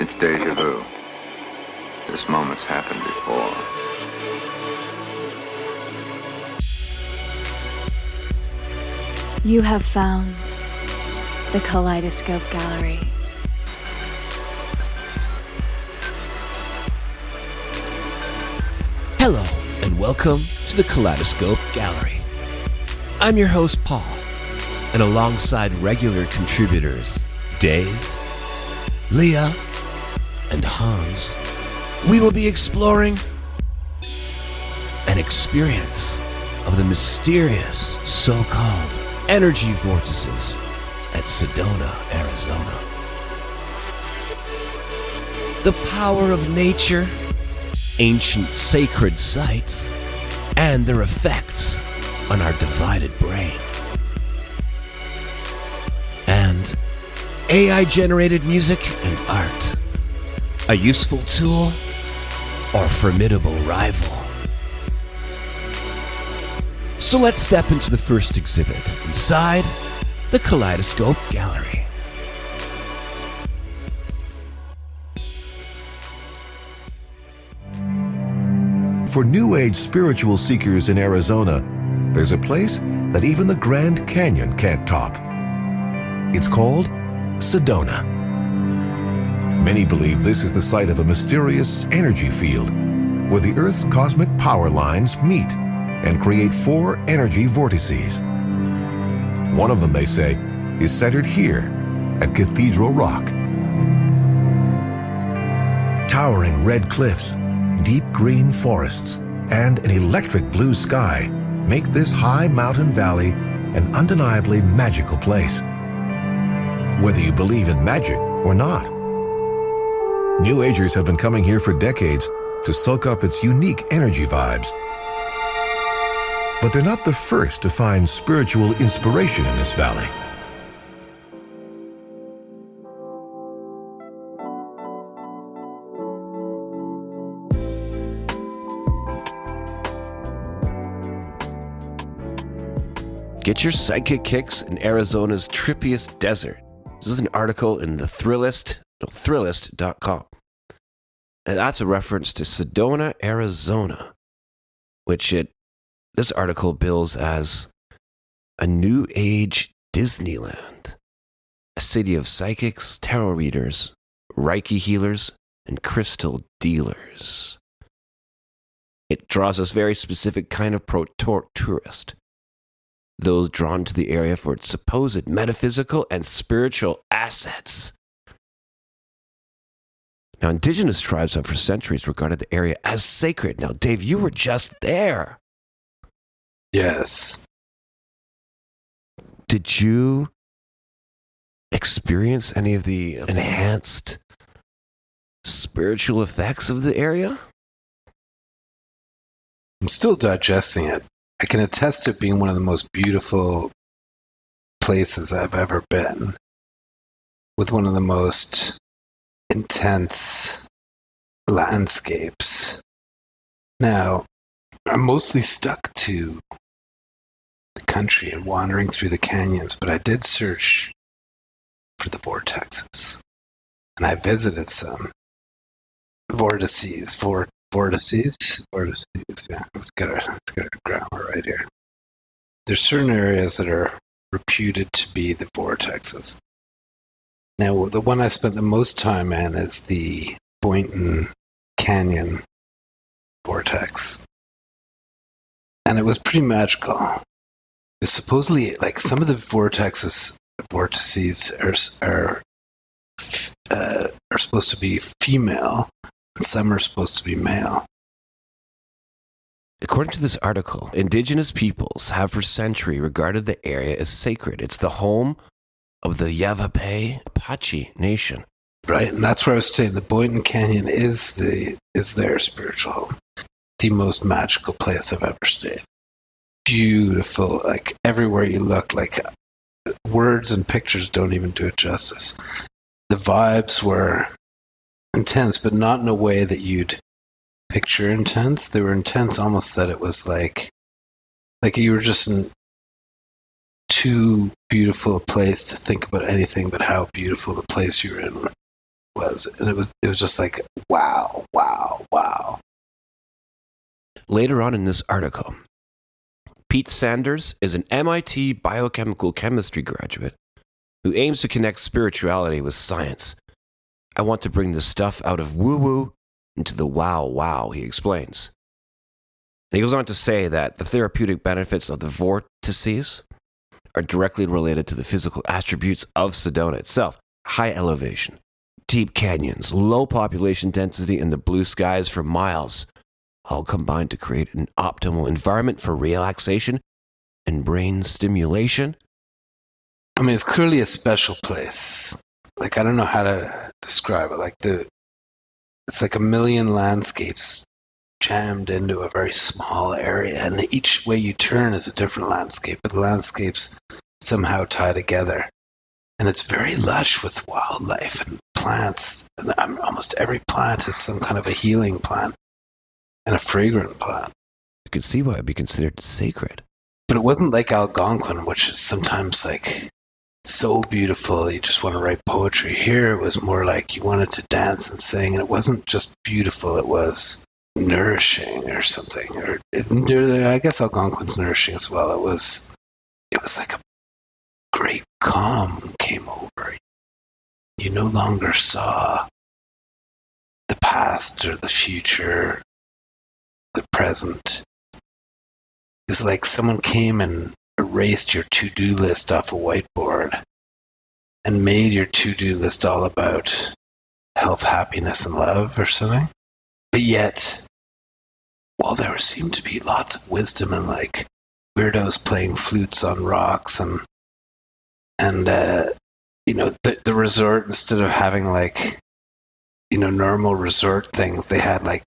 It's deja vu. This moment's happened before. You have found the Kaleidoscope Gallery. Hello, and welcome to the Kaleidoscope Gallery. I'm your host, Paul, and alongside regular contributors, Dave, Leah, and Hans, we will be exploring an experience of the mysterious so-called Energy Vortices at Sedona, Arizona. The power of nature, ancient sacred sites, and their effects on our divided brain. And AI-generated music and art, a useful tool or formidable rival. So let's step into the first exhibit inside the Kaleidoscope Gallery. For New Age spiritual seekers in Arizona, there's a place that even the Grand Canyon can't top. It's called Sedona. Many believe this is the site of a mysterious energy field where the Earth's cosmic power lines meet and create 4 energy vortices. One of them, they say, is centered here at Cathedral Rock. Towering red cliffs, deep green forests, and an electric blue sky make this high mountain valley an undeniably magical place. Whether you believe in magic or not. New Agers have been coming here for decades to soak up its unique energy vibes. But they're not the first to find spiritual inspiration in this valley. Get your psychic kicks in Arizona's trippiest desert. This is an article in the Thrillist.com. And that's a reference to Sedona, Arizona, which this article bills as a new age Disneyland, a city of psychics, tarot readers, Reiki healers, and crystal dealers. It draws a very specific kind of tourist. Those drawn to the area for its supposed metaphysical and spiritual assets. Now, indigenous tribes have for centuries regarded the area as sacred. Now, Dave, you were just there. Yes. Did you experience any of the enhanced spiritual effects of the area? I'm still digesting it. I can attest to it being one of the most beautiful places I've ever been, with one of the most intense landscapes. Now, I'm mostly stuck to the country and wandering through the canyons, but I did search for the vortexes, and I visited some vortices. Vortices? Yeah, let's get our grammar right here. There's certain areas that are reputed to be the vortexes. Now, the one I spent the most time in is the Boynton Canyon vortex. And it was pretty magical. It's supposedly, like, some of the vortices are supposed to be female, and some are supposed to be male. According to this article, indigenous peoples have for centuries regarded the area as sacred. It's the home of the Yavapai Apache Nation. Right, and that's where I was saying the Boynton Canyon is their spiritual home. The most magical place I've ever stayed. Beautiful, like everywhere you look, like words and pictures don't even do it justice. The vibes were intense, but not in a way that you'd picture intense. They were intense almost that it was like you were just in too beautiful a place to think about anything but how beautiful the place you're in was. And it was just like, wow, wow, wow. Later on in this article, Pete Sanders is an MIT biochemical chemistry graduate who aims to connect spirituality with science. I want to bring the stuff out of woo-woo into the wow-wow, he explains. And he goes on to say that the therapeutic benefits of the vortices are directly related to the physical attributes of Sedona itself. High elevation, deep canyons, low population density, and the blue skies for miles, all combined to create an optimal environment for relaxation and brain stimulation. I mean, it's clearly a special place. Like, I don't know how to describe it. Like, it's like a million landscapes jammed into a very small area, and each way you turn is a different landscape, but the landscapes somehow tie together. And it's very lush with wildlife and plants. And almost every plant is some kind of a healing plant and a fragrant plant. You could see why it'd be considered sacred. But it wasn't like Algonquin, which is sometimes like so beautiful you just want to write poetry. Here it was more like you wanted to dance and sing, and it wasn't just beautiful, it was nourishing or something. Or I guess Algonquin's nourishing as well. It was like a great calm came over. You no longer saw the past or the future, the present. It's like someone came and erased your to-do list off a whiteboard and made your to-do list all about health, happiness, and love or something. But yet, while there seemed to be lots of wisdom and like weirdos playing flutes on rocks and the resort, instead of having like, normal resort things, they had like,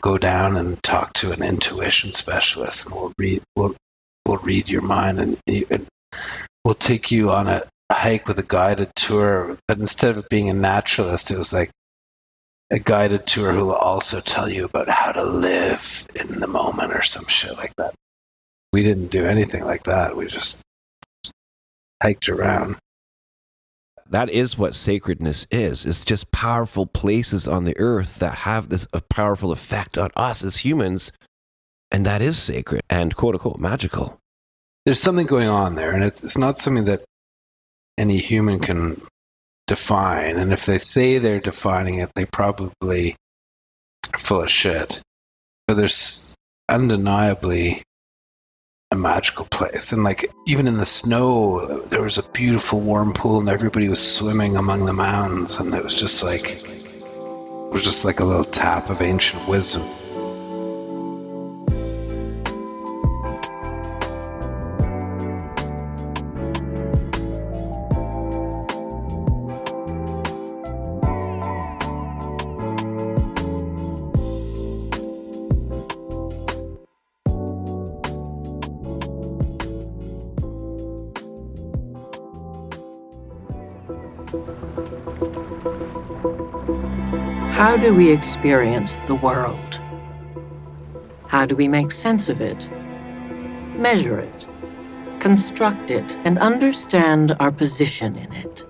go down and talk to an intuition specialist, and we'll read your mind, and we'll take you on a hike with a guided tour. But instead of it being a naturalist, it was like a guided tour who will also tell you about how to live in the moment or some shit like that. We didn't do anything like that. We just hiked around. That is what sacredness is. It's just powerful places on the earth that have this powerful effect on us as humans. And that is sacred and quote unquote magical. There's something going on there, and it's not something that any human can define. And if they say they're defining it, they probably are full of shit. But there's undeniably a magical place. And like, even in the snow, there was a beautiful warm pool, and everybody was swimming among the mountains, and it was just like a little tap of ancient wisdom. How do we experience the world? How do we make sense of it, measure it, construct it, and understand our position in it?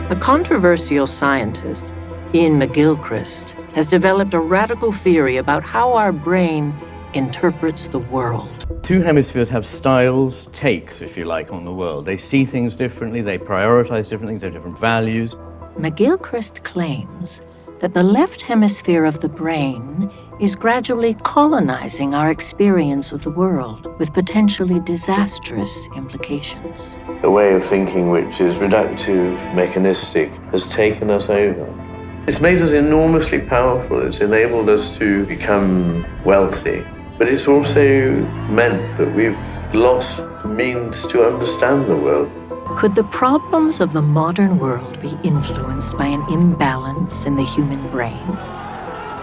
The controversial scientist, Ian McGilchrist, has developed a radical theory about how our brain interprets the world. Two hemispheres have styles, takes, if you like, on the world. They see things differently, they prioritize different things, they have different values. McGilchrist claims that the left hemisphere of the brain is gradually colonizing our experience of the world with potentially disastrous implications. A way of thinking which is reductive, mechanistic, has taken us over. It's made us enormously powerful. It's enabled us to become wealthy. But it's also meant that we've lost the means to understand the world. Could the problems of the modern world be influenced by an imbalance in the human brain?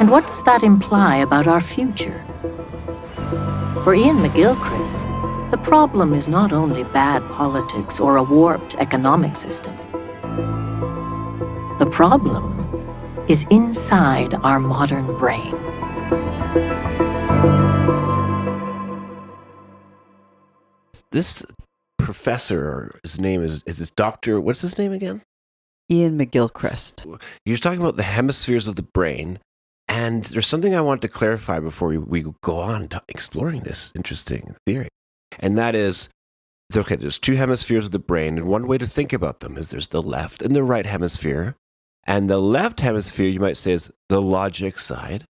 And what does that imply about our future? For Ian McGilchrist, the problem is not only bad politics or a warped economic system. The problem is inside our modern brain. This professor, or his name is this Dr. What's his name again? Ian McGilchrist. You're talking about the hemispheres of the brain, and there's something I want to clarify before we go on to exploring this interesting theory. And that is, okay, there's two hemispheres of the brain, and one way to think about them is there's the left and the right hemisphere. And the left hemisphere, you might say, is the logic side.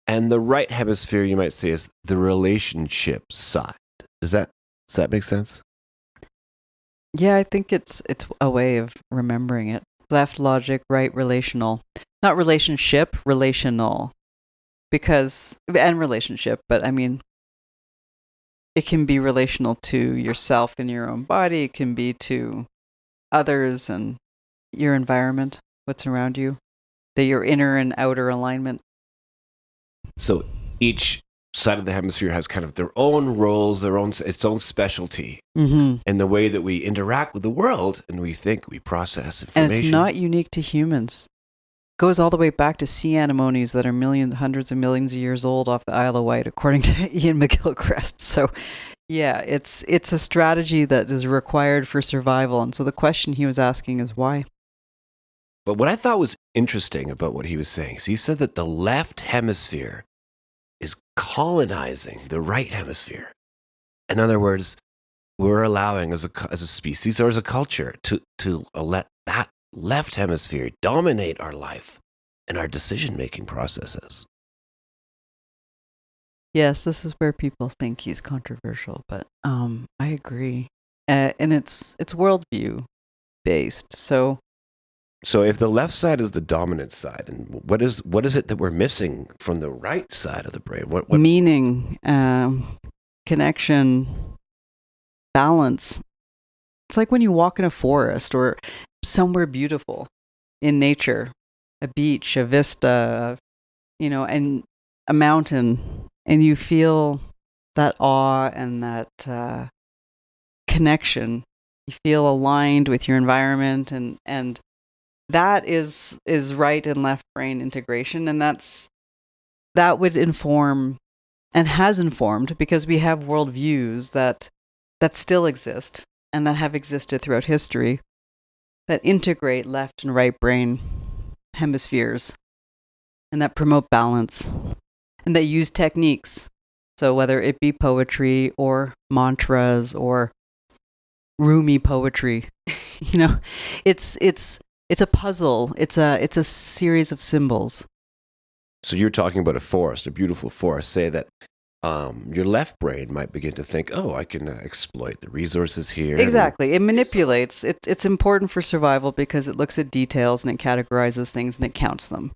And the right hemisphere, you might say, is the relationship side. Does that make sense? Yeah, I think it's a way of remembering it. Left logic, right relational. Not relationship, relational. And relationship, but I mean, it can be relational to yourself and your own body. It can be to others and your environment, what's around you, your inner and outer alignment. So each side of the hemisphere has kind of their own roles, its own specialty, in the way that we interact with the world, and we think, we process information. And it's not unique to humans. It goes all the way back to sea anemones that are hundreds of millions of years old off the Isle of Wight, according to Ian McGilchrist. So, yeah, it's a strategy that is required for survival. And so the question he was asking is why? But what I thought was interesting about what he was saying is he said that the left hemisphere is colonizing the right hemisphere. In other words, we're allowing as a species or as a culture to let that left hemisphere dominate our life and our decision-making processes. Yes, this is where people think he's controversial, but I agree. And it's worldview based. So if the left side is the dominant side, and what is it that we're missing from the right side of the brain? What meaning, connection, balance. It's like when you walk in a forest or somewhere beautiful in nature, a beach, a vista, and a mountain, and you feel that awe and that connection. You feel aligned with your environment, and that is right and left brain integration, and that would inform and has informed, because we have worldviews that still exist and that have existed throughout history that integrate left and right brain hemispheres and that promote balance and that use techniques. So whether it be poetry or mantras or Rumi poetry, it's a puzzle. It's a series of symbols. So you're talking about a forest, a beautiful forest. Say that your left brain might begin to think, oh, I can exploit the resources here. Exactly. It manipulates. It's important for survival because it looks at details and it categorizes things and it counts them.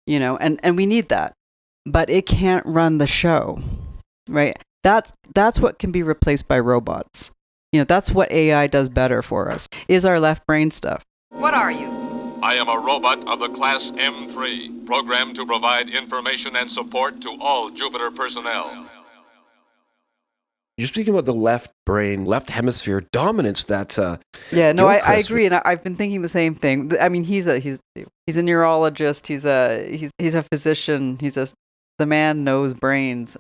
And we need that. But it can't run the show, right? That's what can be replaced by robots. That's what AI does better for us, is our left brain stuff. What are you? I am a robot of the class M3, programmed to provide information and support to all Jupiter personnel. You're speaking about the left brain, left hemisphere dominance. That yeah, no, I agree, and I've been thinking the same thing. I mean, he's a neurologist. He's a physician. The man knows brains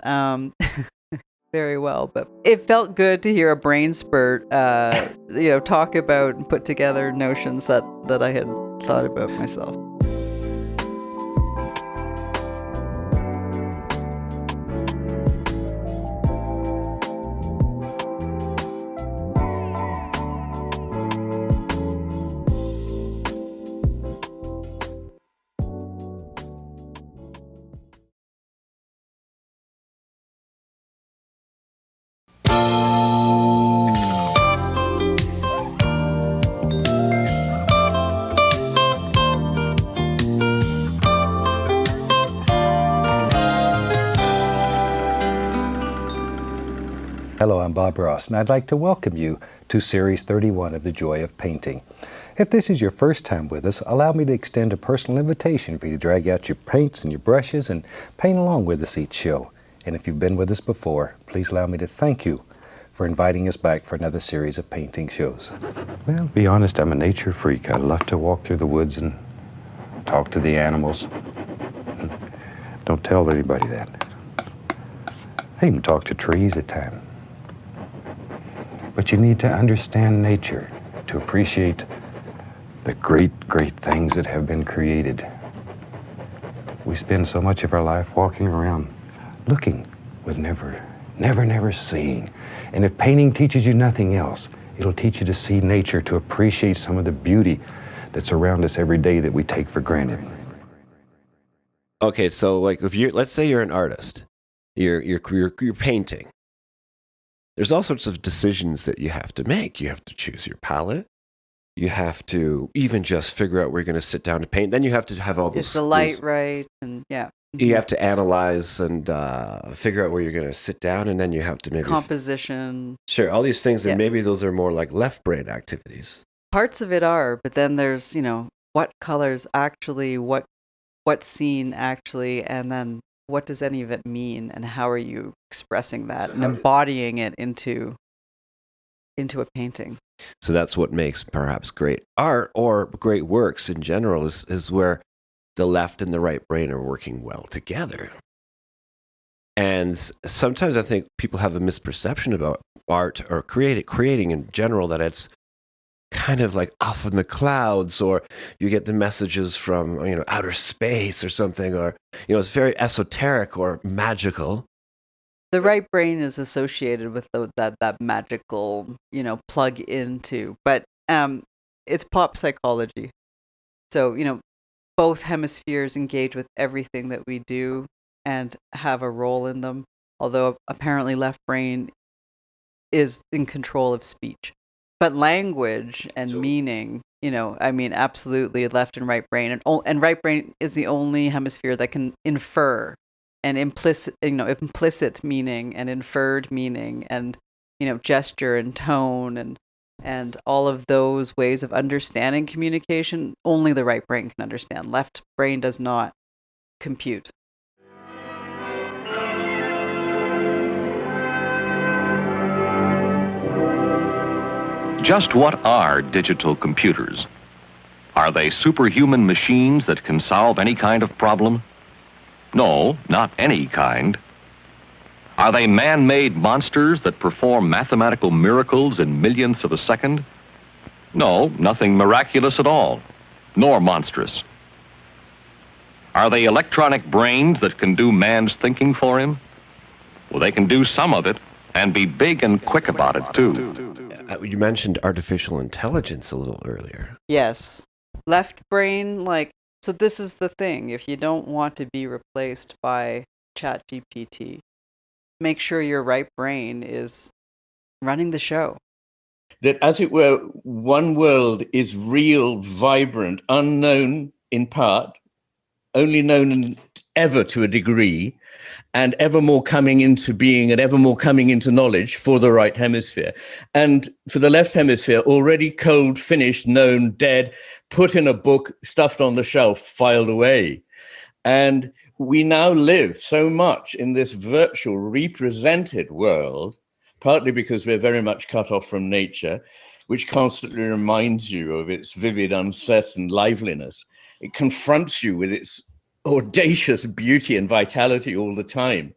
very well. But it felt good to hear a brain spurt, talk about and put together notions that I had thought about myself. Hello, I'm Bob Ross, and I'd like to welcome you to Series 31 of The Joy of Painting. If this is your first time with us, allow me to extend a personal invitation for you to drag out your paints and your brushes and paint along with us each show. And if you've been with us before, please allow me to thank you for inviting us back for another series of painting shows. Well, to be honest, I'm a nature freak. I love to walk through the woods and talk to the animals. Don't tell anybody that. I even talk to trees at times. But you need to understand nature to appreciate the great, great things that have been created. We spend so much of our life walking around looking with never seeing. And if painting teaches you nothing else, it'll teach you to see nature, to appreciate some of the beauty that's around us every day that we take for granted. Okay, so like if you let's say you're an artist, you're painting. There's all sorts of decisions that you have to make. You have to choose your palette. You have to even just figure out where you're going to sit down to paint. Then you have to have all those. Is the light right? And yeah. You have to analyze and figure out where you're going to sit down, and then you have to maybe composition. Sure, all these things, and maybe those are more like left brain activities. Parts of it are, but then there's what colors actually, what scene actually, and then what does any of it mean, and how are you expressing that and embodying it into a painting. So that's what makes perhaps great art or great works in general is where the left and the right brain are working well together. And sometimes I think people have a misperception about art or creating in general, that it's kind of like off in the clouds, or you get the messages from outer space or something, or it's very esoteric or magical. The right brain is associated with that magical plug into, but it's pop psychology. So both hemispheres engage with everything that we do and have a role in them, although apparently left brain is in control of speech. But language and meaning, absolutely left and right brain. And right brain is the only hemisphere that can infer and implicit meaning and inferred meaning and, gesture and tone and all of those ways of understanding communication. Only the right brain can understand. Left brain does not compute. Just what are digital computers? Are they superhuman machines that can solve any kind of problem? No, not any kind. Are they man-made monsters that perform mathematical miracles in millionths of a second? No, nothing miraculous at all, nor monstrous. Are they electronic brains that can do man's thinking for him? Well, they can do some of it and be big and quick about it, too. You mentioned artificial intelligence a little earlier. Yes. Left brain, so this is the thing. If you don't want to be replaced by ChatGPT, make sure your right brain is running the show. That, as it were, one world is real, vibrant, unknown in part, only known ever to a degree, and ever more coming into being and ever more coming into knowledge for the right hemisphere. And for the left hemisphere, already cold, finished, known, dead, put in a book, stuffed on the shelf, filed away. And we now live so much in this virtual represented world, partly because we're very much cut off from nature, which constantly reminds you of its vivid, uncertain liveliness. It confronts you with its audacious beauty and vitality all the time,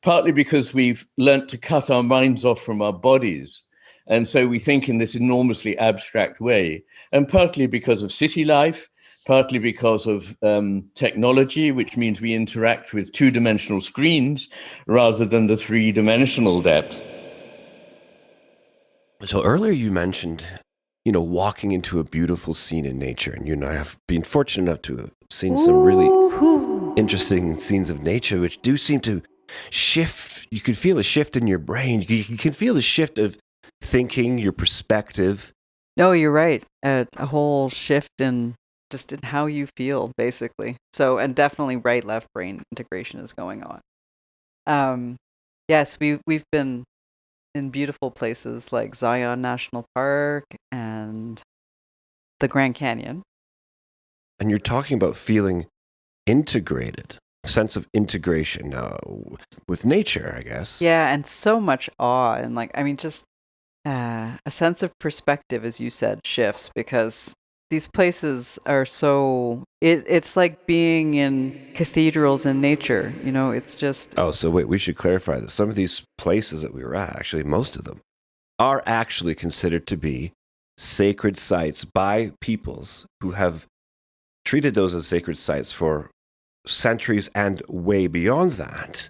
partly because we've learnt to cut our minds off from our bodies. And so we think in this enormously abstract way, and partly because of city life, partly because of technology, which means we interact with two-dimensional screens rather than the three-dimensional depth. So earlier you mentioned, walking into a beautiful scene in nature, and you and I have been fortunate enough to have seen some really interesting scenes of nature, which do seem to shift. You can feel a shift in your brain. You can feel the shift of thinking, your perspective. No, you're right. A whole shift in just in how you feel, basically. So, and definitely right-left brain integration is going on. Yes, we've been in beautiful places like Zion National Park and the Grand Canyon. And you're talking about feeling integrated, a sense of integration with nature, I guess. Yeah, and so much awe and just a sense of perspective, as you said, shifts because these places are so... It's like being in cathedrals in nature, it's just... Oh, so wait, we should clarify that some of these places that we were at, actually most of them, are actually considered to be sacred sites by peoples who have treated those as sacred sites for centuries and way beyond that.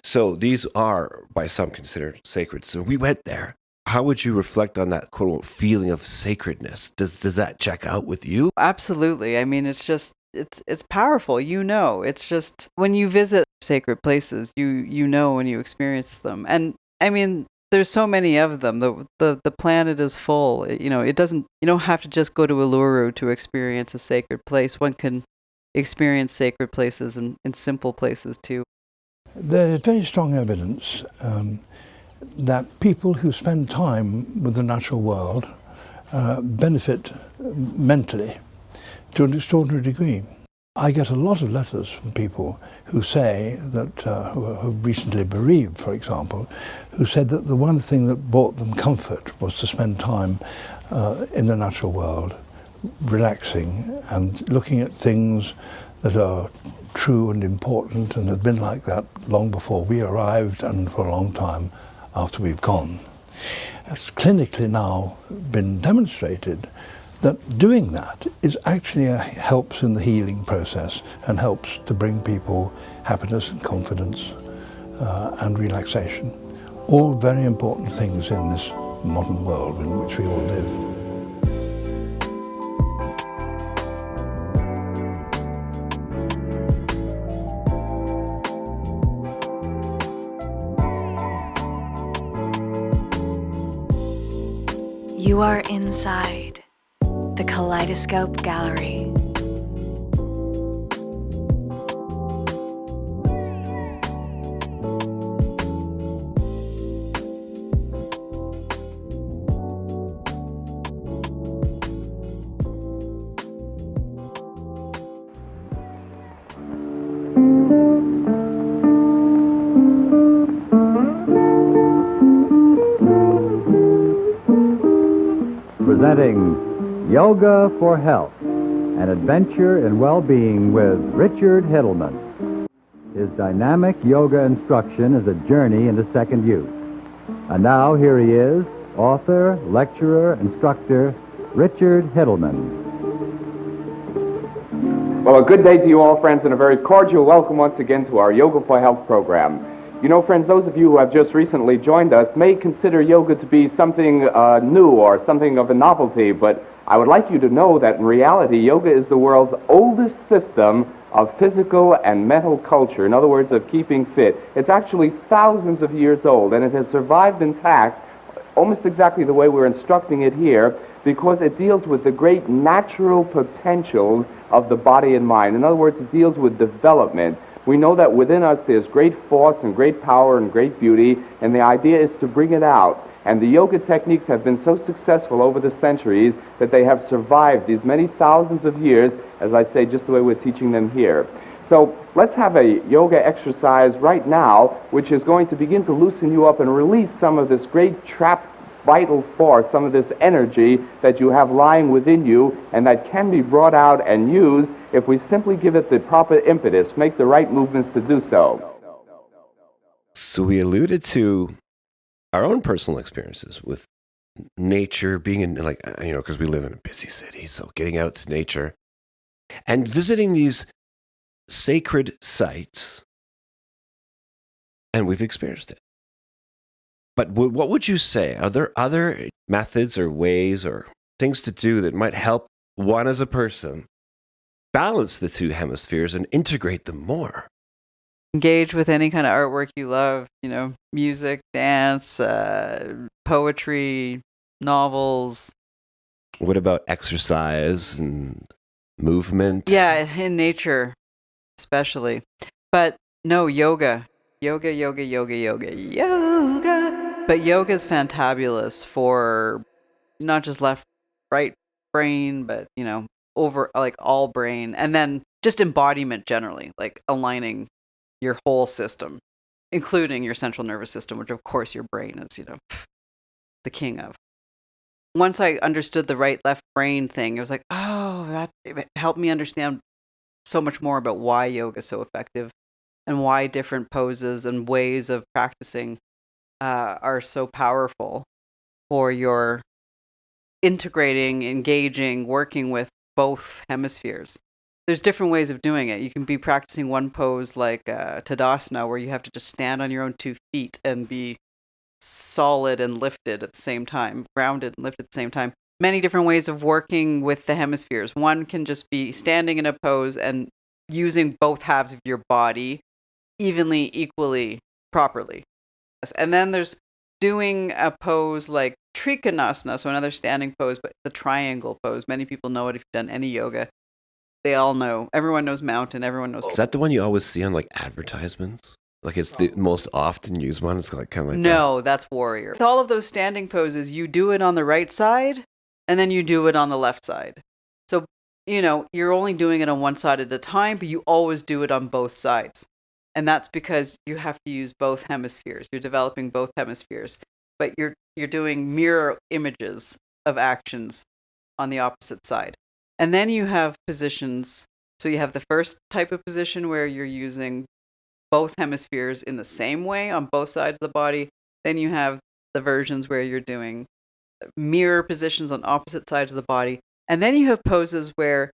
So these are, by some, considered sacred. So we went there. How would you reflect on that quote unquote feeling of sacredness? Does that check out with you? Absolutely. I mean, it's just it's powerful. It's just when you visit sacred places, you know when you experience them. And I mean, there's so many of them. The planet is full. You don't have to just go to Uluru to experience a sacred place. One can experience sacred places in simple places too. There's very strong evidence that people who spend time with the natural world benefit mentally to an extraordinary degree. I get a lot of letters from people who say that, who recently bereaved, for example, who said that the one thing that brought them comfort was to spend time in the natural world, relaxing and looking at things that are true and important and have been like that long before we arrived and for a long time after we've gone. It's clinically now been demonstrated that doing that is actually helps in the healing process and helps to bring people happiness and confidence and relaxation. All very important things in this modern world in which we all live. You are inside the Kaleidoscope Gallery. Presenting Yoga for Health, an adventure in well-being with Richard Hiddleman. His dynamic yoga instruction is a journey into second youth. And now here he is, author, lecturer, instructor, Richard Hiddleman. Well, a good day to you all, friends, and a very cordial welcome once again to our Yoga for Health program. You know, friends, those of you who have just recently joined us may consider yoga to be something new or something of a novelty, but I would like you to know that in reality, yoga is the world's oldest system of physical and mental culture, in other words, of keeping fit. It's actually thousands of years old, and it has survived intact almost exactly the way we're instructing it here, because it deals with the great natural potentials of the body and mind. In other words, it deals with development. We know that within us there's great force and great power and great beauty, and the idea is to bring it out. And the yoga techniques have been so successful over the centuries that they have survived these many thousands of years, as I say, just the way we're teaching them here. So let's have a yoga exercise right now, which is going to begin to loosen you up and release some of this great trapped vital force, some of this energy that you have lying within you and that can be brought out and used if we simply give it the proper impetus, make the right movements to do so. So we alluded to our own personal experiences with nature, being in, like, because we live in a busy city, so getting out to nature and visiting these sacred sites, and we've experienced it. But what would you say? Are there other methods or ways or things to do that might help one as a person balance the two hemispheres and integrate them more? Engage with any kind of artwork you love, music, dance, poetry, novels. What about exercise and movement? Yeah, in nature, especially. But no, yoga. Yoga. But yoga is fantabulous for not just left, right brain, but, over like all brain. And then just embodiment generally, like aligning your whole system, including your central nervous system, which of course your brain is, the king of. Once I understood the right left brain thing, it was like, it helped me understand so much more about why yoga is so effective and why different poses and ways of practicing are so powerful. for your integrating, engaging, working with both hemispheres. There's different ways of doing it. You can be practicing one pose like Tadasana, where you have to just stand on your own 2 feet and be solid and lifted at the same time, grounded and lifted at the same time. Many different ways of working with the hemispheres. One can just be standing in a pose and using both halves of your body evenly, equally, properly. And then there's doing a pose like Trikonasana, so another standing pose, but the triangle pose. Many people know it if you've done any yoga. They all know. Everyone knows mountain. Everyone knows. Is that the one you always see on like advertisements? Like it's the most often used one? It's like kind of like No, that's warrior. With all of those standing poses, you do it on the right side and then you do it on the left side. So, you're only doing it on one side at a time, but you always do it on both sides. And that's because you have to use both hemispheres. You're developing both hemispheres, but you're doing mirror images of actions on the opposite side. And then you have positions. So you have the first type of position where you're using both hemispheres in the same way on both sides of the body. Then you have the versions where you're doing mirror positions on opposite sides of the body. And then you have poses where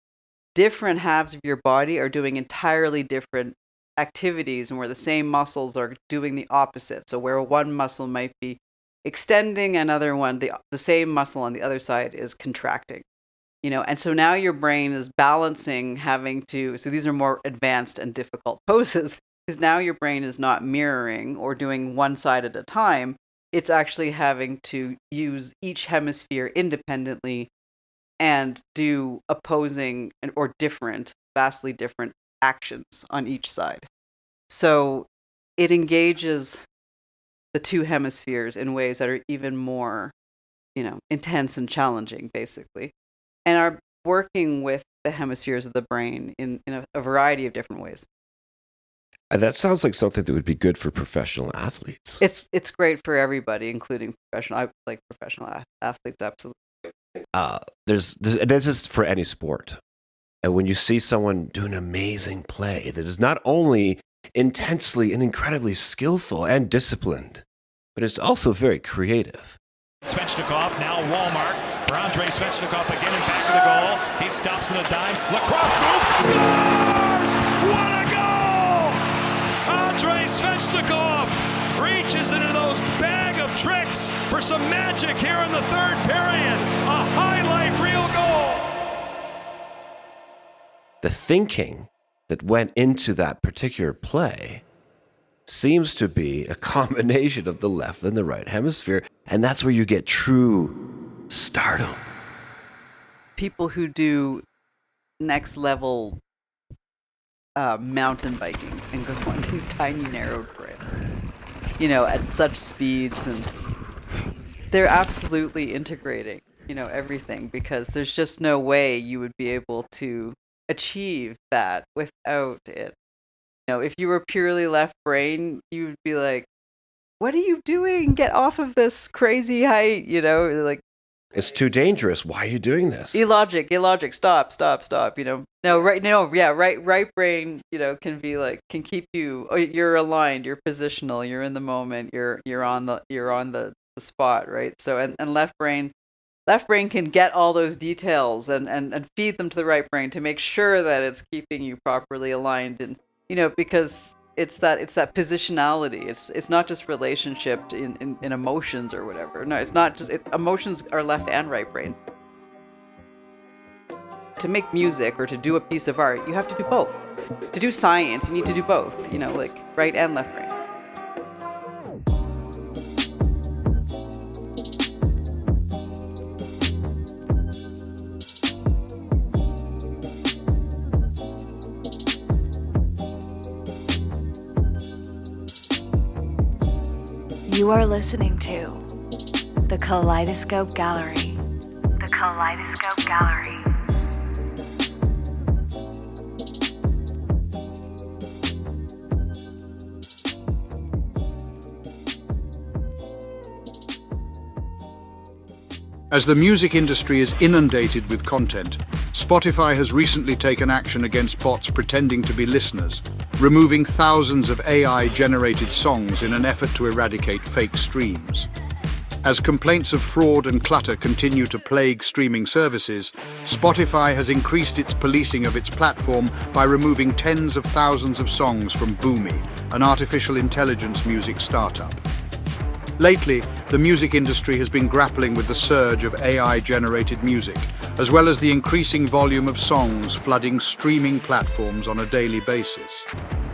different halves of your body are doing entirely different activities and where the same muscles are doing the opposite. So where one muscle might be extending, another one, the same muscle on the other side is contracting. And so now your brain is balancing, so these are more advanced and difficult poses, because now your brain is not mirroring or doing one side at a time. It's actually having to use each hemisphere independently and do opposing or vastly different actions on each side. So it engages the two hemispheres in ways that are even more, intense and challenging, basically, and are working with the hemispheres of the brain in a variety of different ways. That sounds like something that would be good for professional athletes. It's great for everybody, including professional athletes, absolutely. This is for any sport. And when you see someone do an amazing play that is not only intensely and incredibly skillful and disciplined, but it's also very creative. Svechnikov, now Walmart. For Andrei Svechnikov again in back of the goal. He stops in a dime. Lacrosse move. Scores! What a goal! Andrei Svechnikov reaches into those bag of tricks for some magic here in the third period. A highlight reel goal. The thinking that went into that particular play seems to be a combination of the left and the right hemisphere, and that's where you get true stardom. People who do next level mountain biking and go on these tiny narrow trails, at such speeds, and they're absolutely integrating, everything, because there's just no way you would be able to achieve that without it. If you were purely left brain, you would be like, what are you doing? Get off of this crazy height, like, it's too dangerous. Why are you doing this? Illogic, stop, right brain, can keep you, you're aligned, you're positional, you're in the moment, you're on the spot, right? So, and left brain can get all those details and feed them to the right brain to make sure that it's keeping you properly aligned, and because it's that positionality. It's not just relationship in emotions or whatever. No, it's not just emotions are left and right brain. To make music or to do a piece of art, you have to do both. To do science, you need to do both. Like right and left brain. You are listening to the Kaleidoscope Gallery. The Kaleidoscope Gallery. As the music industry is inundated with content, Spotify has recently taken action against bots pretending to be listeners, removing thousands of AI-generated songs in an effort to eradicate fake streams. As complaints of fraud and clutter continue to plague streaming services, Spotify has increased its policing of its platform by removing tens of thousands of songs from Boomi, an artificial intelligence music startup. Lately, the music industry has been grappling with the surge of AI-generated music, as well as the increasing volume of songs flooding streaming platforms on a daily basis.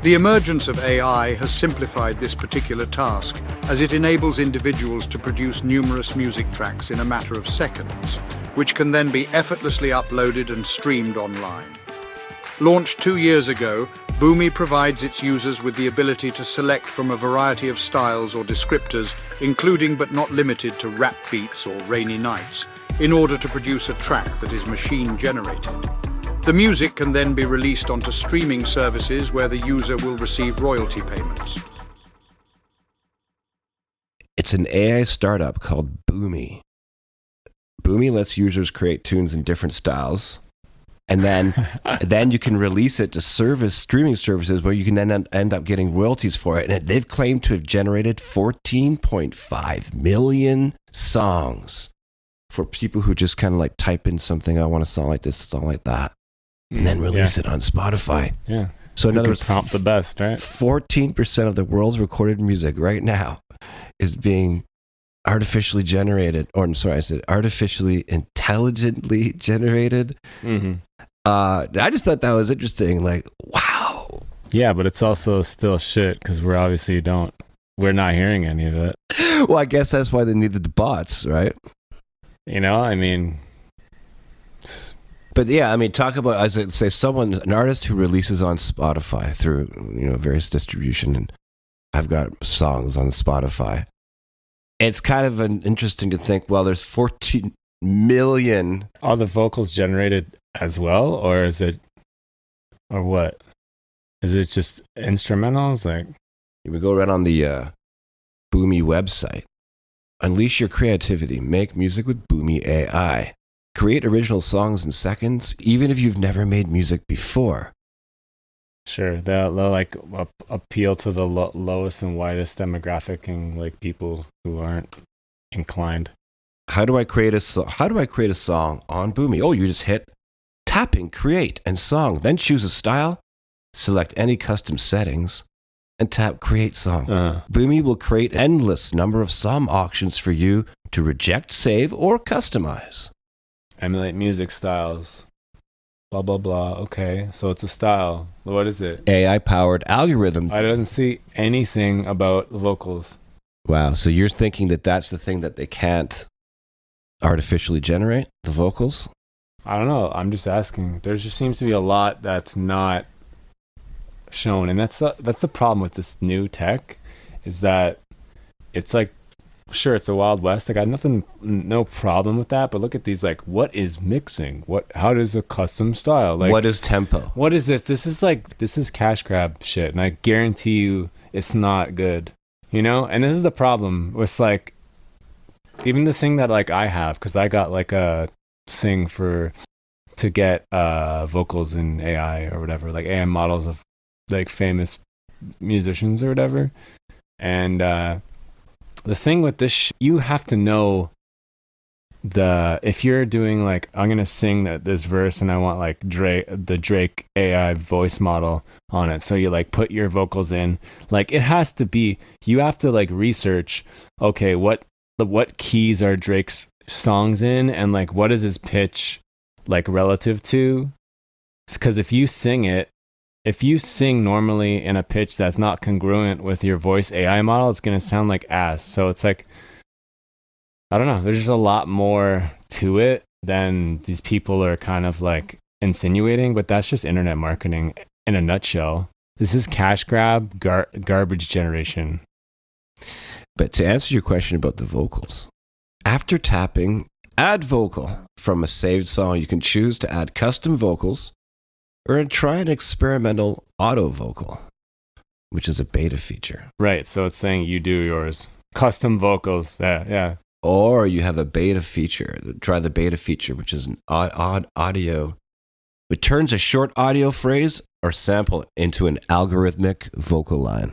The emergence of AI has simplified this particular task, as it enables individuals to produce numerous music tracks in a matter of seconds, which can then be effortlessly uploaded and streamed online. Launched 2 years ago, Boomi provides its users with the ability to select from a variety of styles or descriptors, including but not limited to rap beats or rainy nights, in order to produce a track that is machine-generated. The music can then be released onto streaming services where the user will receive royalty payments. It's an AI startup called Boomi. Boomi lets users create tunes in different styles, and then you can release it to streaming services where you can then end up getting royalties for it. And they've claimed to have generated 14.5 million songs for people who just kind of like type in something, I want a song like this, a song like that, and then release it on Spotify. Yeah. So in other words, prompt the best, right? 14% of the world's recorded music right now is being artificially generated, or I'm sorry, I said artificially intelligently generated. Mm-hmm. I just thought that was interesting. Like, wow. Yeah, but it's also still shit because we're not hearing any of it. Well, I guess that's why they needed the bots, right? You know, I mean. But yeah, I mean, talk about, as I say, an artist who releases on Spotify through, various distribution, and I've got songs on Spotify. It's kind of interesting to think, well, there's 14 million. Are the vocals generated as well, or is it, or what? Is it just instrumentals? Like, you would go right on the Boomi website. Unleash your creativity. Make music with Boomi AI. Create original songs in seconds, even if you've never made music before. Sure, they'll like appeal to the lowest and widest demographic and like people who aren't inclined. How do I create a song on Boomi? Oh, you just hit tapping, create, and song. Then choose a style, select any custom settings, and tap create song. Boomi will create an endless number of song options for you to reject, save, or customize. Emulate music styles. Blah, blah, blah. Okay, so it's a style. What is it? AI-powered algorithm. I didn't see anything about vocals. Wow, so you're thinking that that's the thing that they can't artificially generate, the vocals? I don't know. I'm just asking. There just seems to be a lot that's not shown. And that's the problem with this new tech, is that it's like, sure, it's a Wild West. I got no problem with that. But look at these, like, what is mixing? How does a custom style? Like, what is tempo? What is this? This is cash grab shit. And I guarantee you it's not good, And this is the problem with, like, even the thing that, like, I have, because I got, like, a thing to get vocals in AI or whatever, like AI models of, like, famous musicians or whatever. And, the thing with this, you have to know if you're doing, like, I'm going to sing this verse and I want, like, the Drake AI voice model on it. So you, like, put your vocals in, like, it has to be, you have to, like, research, okay, what keys are Drake's songs in, and, like, what is his pitch, like, relative to? Because if you sing normally in a pitch that's not congruent with your voice AI model, it's going to sound like ass. So it's like, I don't know. There's just a lot more to it than these people are kind of like insinuating, but that's just internet marketing in a nutshell. This is cash grab, garbage generation. But to answer your question about the vocals, after tapping add vocal from a saved song, you can choose to add custom vocals or try an experimental auto vocal, which is a beta feature. Right. So it's saying you do yours. Custom vocals. Yeah. Or you have a beta feature. Try the beta feature, which is an odd audio. It turns a short audio phrase or sample into an algorithmic vocal line.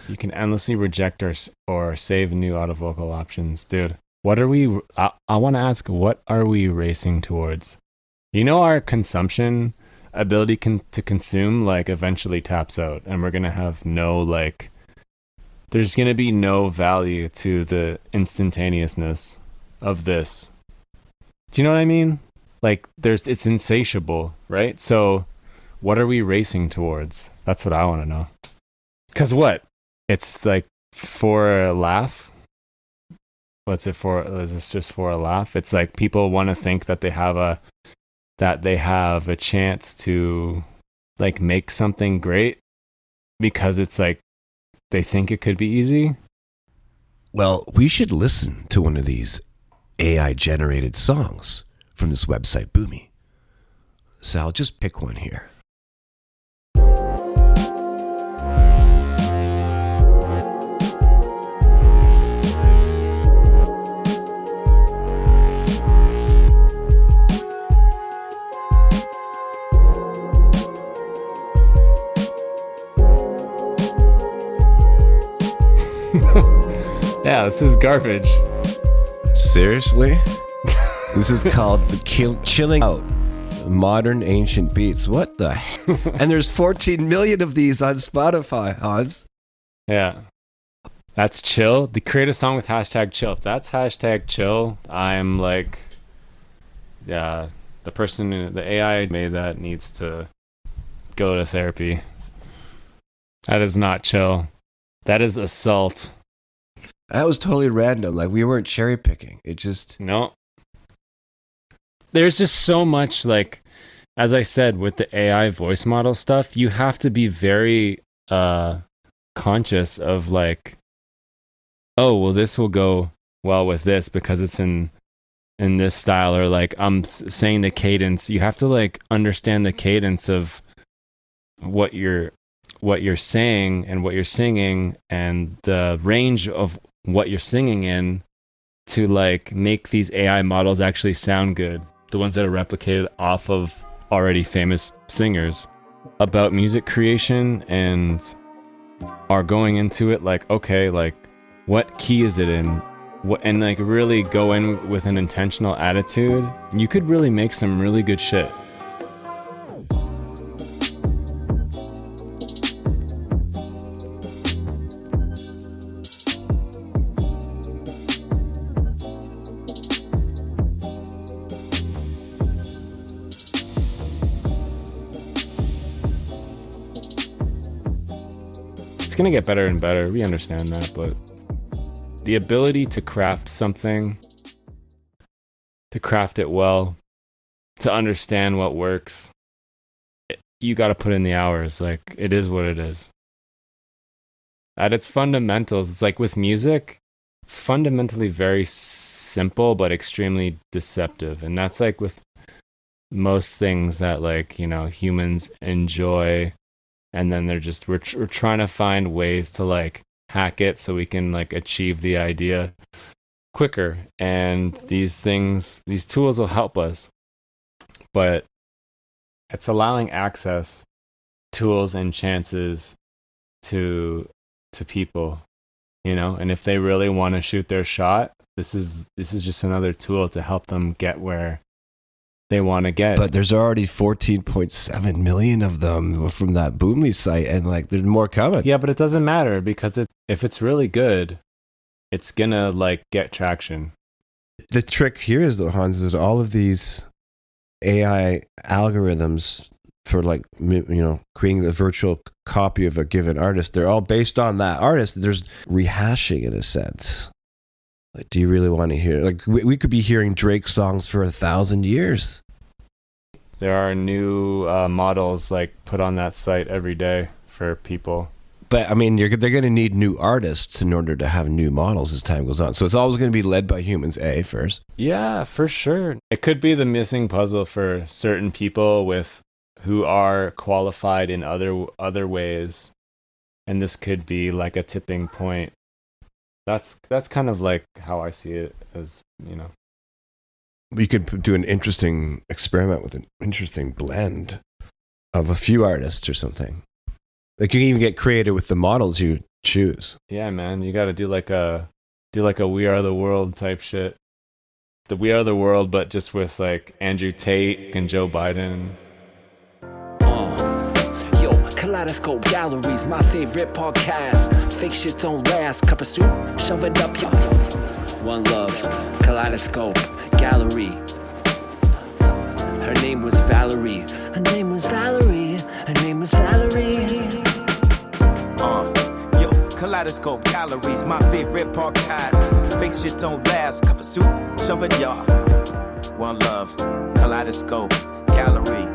You can endlessly reject or save new autovocal options. Dude, what are we... I want to ask, what are we racing towards? You know, our consumption ability to consume, like, eventually taps out. And we're going to have no, like... There's going to be no value to the instantaneousness of this. Do you know what I mean? Like, it's insatiable, right? So what are we racing towards? That's what I want to know. Because what? It's like for a laugh? What's it for? Is this just for a laugh? It's like people want to think that they have a chance to, like, make something great because it's like they think it could be easy. Well, we should listen to one of these AI-generated songs from this website, Boomy. So I'll just pick one here. Yeah, this is garbage. Seriously? This is called the Chilling Out Modern Ancient Beats. What the heck? And there's 14 million of these on Spotify, Hans. Yeah. That's chill. They create a song with hashtag chill. If that's hashtag chill, I'm like, yeah, the AI made that needs to go to therapy. That is not chill. That is assault. That was totally random. Like, we weren't cherry picking. It just... No. There's just so much, like, as I said, with the AI voice model stuff, you have to be very conscious of, like, oh, well, this will go well with this because it's in this style, or, like, I'm saying the cadence. You have to, like, understand the cadence of what you're saying and what you're singing, and the range of what you're singing in, to, like, make these AI models actually sound good. The ones that are replicated off of already famous singers, about music creation, and are going into it like, okay, like, what key is it in? What, and, like, really go in with an intentional attitude. You could really make some really good shit. It's going to get better and better. We understand that, but the ability to craft something, to craft it well, to understand what works, you got to put in the hours. Like, it is what it is. At its fundamentals, it's like with music, it's fundamentally very simple but extremely deceptive. And that's like with most things that, like, you know, humans enjoy. And then we're trying to find ways to, like, hack it so we can, like, achieve the idea quicker. And these tools will help us, but it's allowing access, tools, and chances to people, you know. And if they really want to shoot their shot, this is just another tool to help them get where they want to get. But there's already 14.7 million of them from that Boomly site, and, like, there's more coming. Yeah, but it doesn't matter, because if it's really good, it's gonna, like, get traction. The trick here is, though, Hans, is all of these AI algorithms for, like, you know, creating a virtual copy of a given artist, they're all based on that artist. There's rehashing, in a sense. Like, do you really want to hear? Like, we could be hearing Drake songs for 1,000 years. There are new models, like, put on that site every day for people. But I mean, they're going to need new artists in order to have new models as time goes on. So it's always going to be led by humans, first. Yeah, for sure. It could be the missing puzzle for certain people who are qualified in other ways, and this could be like a tipping point. That's kind of like how I see it, as, you know. We could do an interesting experiment with an interesting blend of a few artists or something. Like you can even get creative with the models you choose. Yeah, man, you got to do like a We Are the World type shit. The We Are the World, but just with like Andrew Tate and Joe Biden. Yo, Kaleidoscope Gallery's my favorite podcast. Fake shit don't last. Cup of soup, shove it up, yo. One love, Kaleidoscope Gallery. Her name was Valerie. Her name was Valerie. Her name was Valerie. Yo, Kaleidoscope Gallery's my favorite podcast. Fake shit don't last. Cup of soup, shove it, y'all. One love, Kaleidoscope Gallery.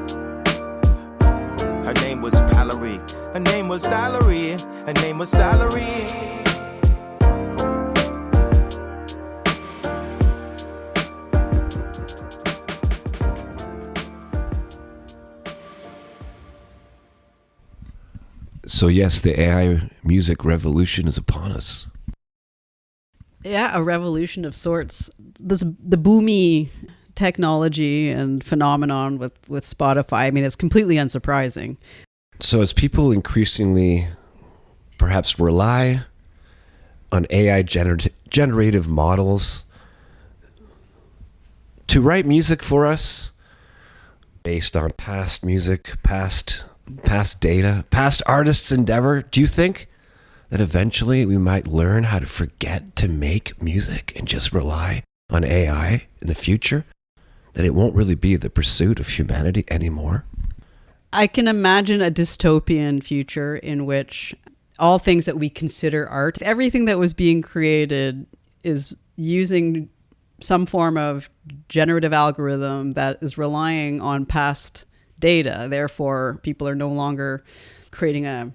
Her name was Valerie. Her name was Valerie. Her name was Valerie. So yes, the AI music revolution is upon us. Yeah, a revolution of sorts. The boomy technology and phenomenon with Spotify, I mean, it's completely unsurprising. So as people increasingly perhaps rely on AI generative models to write music for us based on past music, past data, past artists' endeavor, do you think that eventually we might learn how to forget to make music and just rely on AI in the future? That it won't really be the pursuit of humanity anymore? I can imagine a dystopian future in which all things that we consider art, everything that was being created is using some form of generative algorithm that is relying on past data. Therefore, people are no longer creating a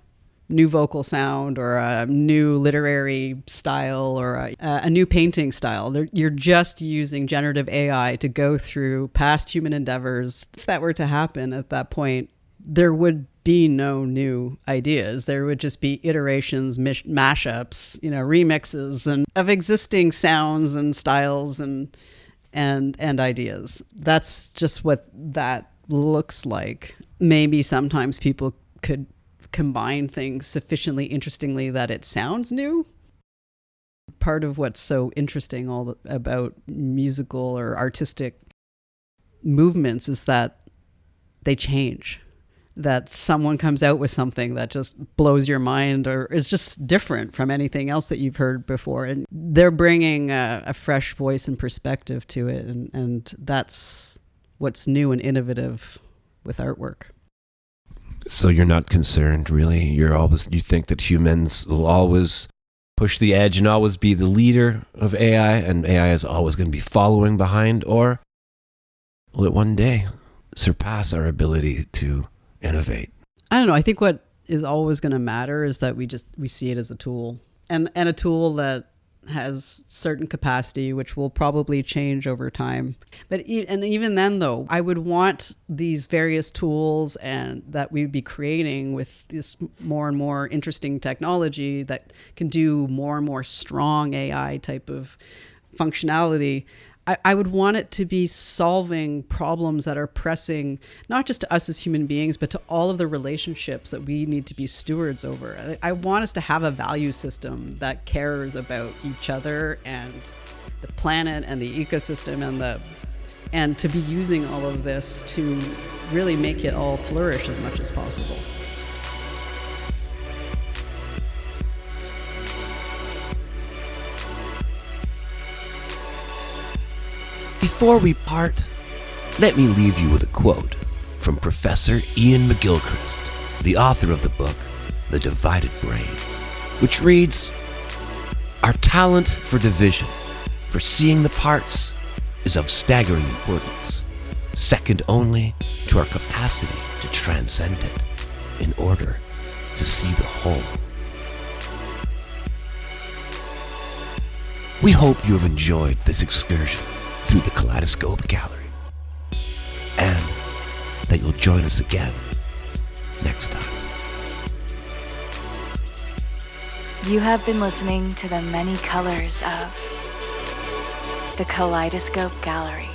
new vocal sound or a new literary style or a new painting style. You're just using generative AI to go through past human endeavors. If that were to happen at that point, there would be no new ideas. There would just be iterations, mashups, remixes and of existing sounds and styles and ideas. That's just what that looks like. Maybe sometimes people could combine things sufficiently interestingly that it sounds new. Part of what's so interesting about musical or artistic movements is that they change. That someone comes out with something that just blows your mind or is just different from anything else that you've heard before. And they're bringing a fresh voice and perspective to it. And that's what's new and innovative with artwork. So you're not concerned, really? You think that humans will always push the edge and always be the leader of AI, and AI is always going to be following behind, or will it one day surpass our ability to innovate? I don't know. I think what is always going to matter is that we see it as a tool, and a tool that has certain capacity, which will probably change over time. But even then, though, I would want these various tools and that we'd be creating with this more and more interesting technology that can do more and more strong AI type of functionality. I would want it to be solving problems that are pressing, not just to us as human beings, but to all of the relationships that we need to be stewards over. I want us to have a value system that cares about each other and the planet and the ecosystem and to be using all of this to really make it all flourish as much as possible. Before we part, let me leave you with a quote from Professor Ian McGilchrist, the author of the book, The Divided Brain, which reads, "Our talent for division, for seeing the parts, is of staggering importance, second only to our capacity to transcend it in order to see the whole." We hope you have enjoyed this excursion through the Kaleidoscope Gallery, and that you'll join us again next time. You have been listening to the many colors of the Kaleidoscope Gallery.